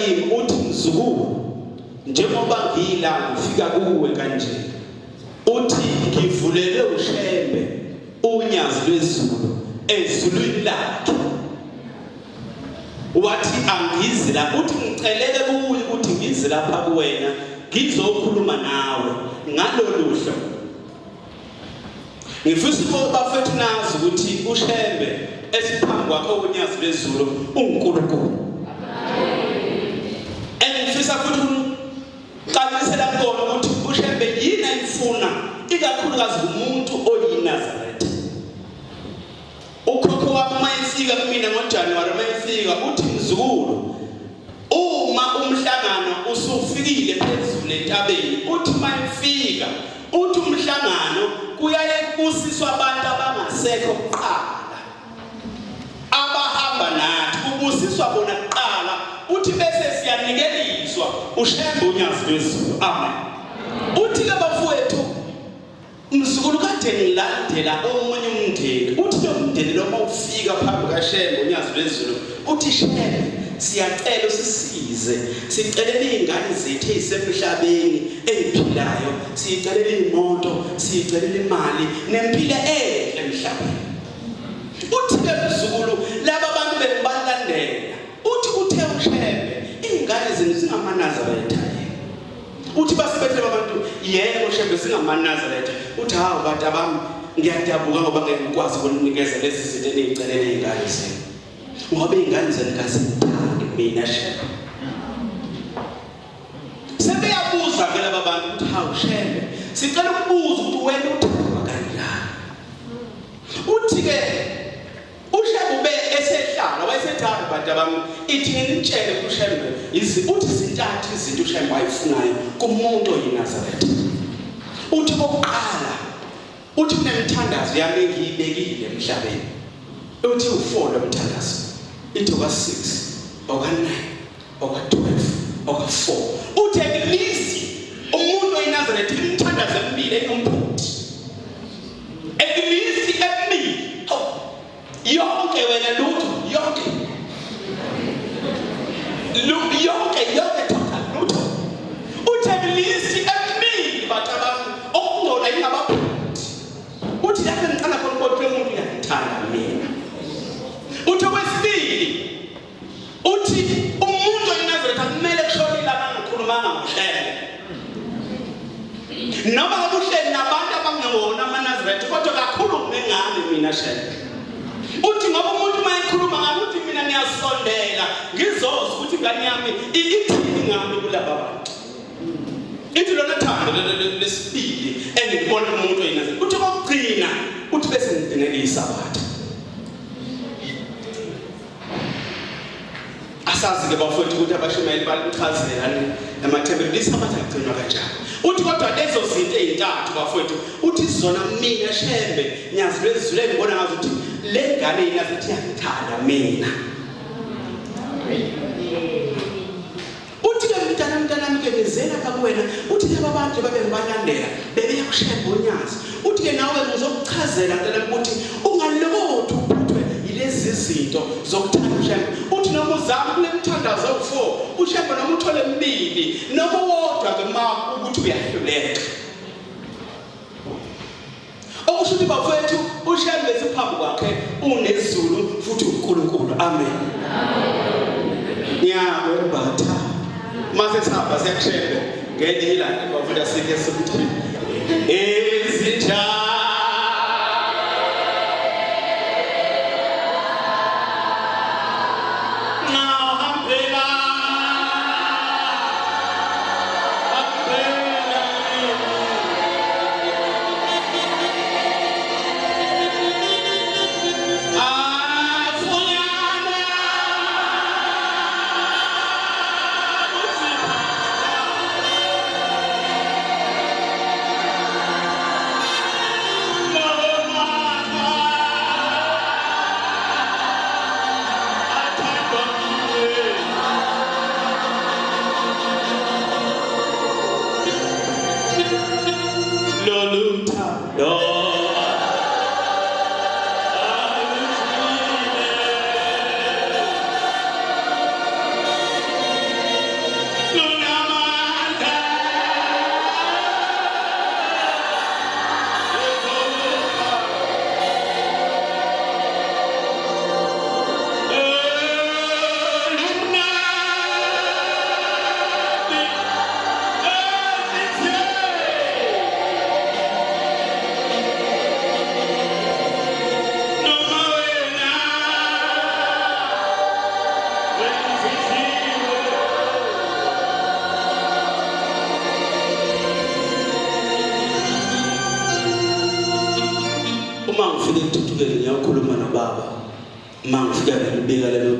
kimi uthi mzukulu njengoba ngila ngifika kuwe kanje uthi ngivulele ushembe unyazi lwezulu ezulwini lakhe wathi angizi la uthi ngiceleke kuwe ukuthi ngizi lapha kuwena ngizokhuluma nawe ngaloluhlo ngifisa bafethu nazi ukuthi ushembe esiphambi kwakho unyazi lwezulu uNkulunkulu engifisa futhi qalisela kona ukuthi ushembe yini ayifuna ikakhulukazi umuntu oyinazaretha ukhokho wami mayifika kumina ngoJanuary mayifika uthi mzukulu uma umhlangano usufikile phezulu entabeni uthi mayifika uthi umhlangano kuyaye kubusiswa abantu abangasekho kuqala abahamba nathi kubusiswa bona kuqala uthi bese siyanikeliswa ushembe unyazi lwezulu amen uthi ke bafowethu mzukulu kade ngilandela omunye umndeni uthi lo mndeni lo mawufika phambi kaShembe unyazi lwezulu uthi Shembe siyacela usisize sicelele izingane zethu ezisemhlabeni eziphilayo sicelele imoto sicelele imali nempilo enhle emhlabeni uthi ke mzukulu laba abantu bebalandela uthi uthe uShembe izingane zenu zingamanazaretha uthi basebethele abantu yebo Shembe singamanazaretha uthi hawu bantu abami ngiyadabuka ngoba ngeke ngikwazi ukunikeza lezi zinto engicelele izingane zenu ngoba izingane zenu kasithandi mina Shembe sebeyabuza ke laba bantu ukuthi hawu Shembe sicela ukubuza ukuthi wena uthanda kanjani uthi ke uShembe ube esehlala wayesethanda bantu abami ithi ngitshele uShembe uthi zintathu izinto uShembe ayifunayo kumuntu oyinazaretha uthi bokuqala uthi kunemthandazo yami engiyibekile emhlabeni uthi u4 lomthandazo into ka6 oka9 oka12 oka4 uthi ekulisi umuntu oyinazaretha imthandazo emibili enomphoti ekulisi emibili yonke wena lutho yonke total lutho uthi ekulisi emibili batabami okungcola ingabaphuthi uthi lapho ngiqala khona ukuthi umuntu uyangithanda mina uthi okwesibili uthi umuntu oyinazaretha kumele kushone lana ngikhulumanga ngoHlele noma ngobuhleli nabantu abangewona amanazaretha kodwa kakhulu ngengane mina Shembe uthi ngoba umuntu mayikhuluma ngakuthi mina ngiyasondela ngizozwa ukuthi ingane yami iqhini ngami kulaba bantu ithi lona thando lesibili engibona umuntu oyinazaretha uthi kokugcina uthi bese ngidinele isabatha asazi ke bafowethu ukuthi abashumayeli balichazela emathembeni isabatha igcinwa kanjani uthi kodwa lezo zinto ezintathu bafowethu uthi zona mina Shembe nyazi lwezulu engibona ngazo ukuthi le ngane inazithi yakithanda mina uthi ke mntanami ke ngizela kakuwena uthi laba bantu babe ngibalandela bebeya kuShembe unyazi uthi ke nawe ngizokuchazela mntanami ukuthi ungalokothi uphuthwe yilezi zinto zokuthanda uShembe uthi noma uzama kulemthandazo u4 uShembe noma uthole emibili noma wodwa ke ma ukuthi uyahluleka okushuthi bafowethu uShembe siphambi kwakhe unezulu futhi uNkulunkulu amen yabo batha mase sihamba siyakuShembe ngelila bafunda sike sokuthi ezitha mangifika ngibika lelo